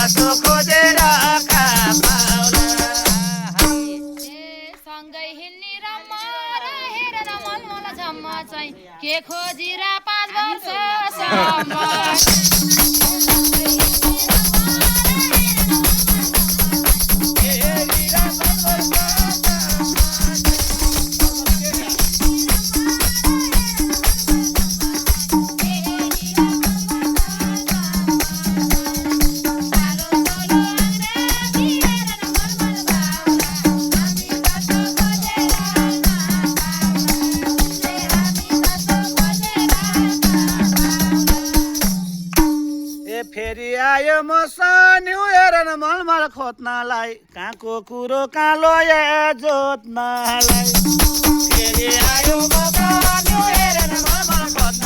कसो खोजेर सँगै हिँड्ने रम्मा र हेरेर मलमल झम्मा चाहिँ के खोजिरा 5 वर्षसम्म फेरि आयो म सान्यु हेरेर मलमल खोज्नलाई कहाँको कुरो कालो जोत्नलाई फेरि आयो म सान्यु हेरेर मलमल खोज्न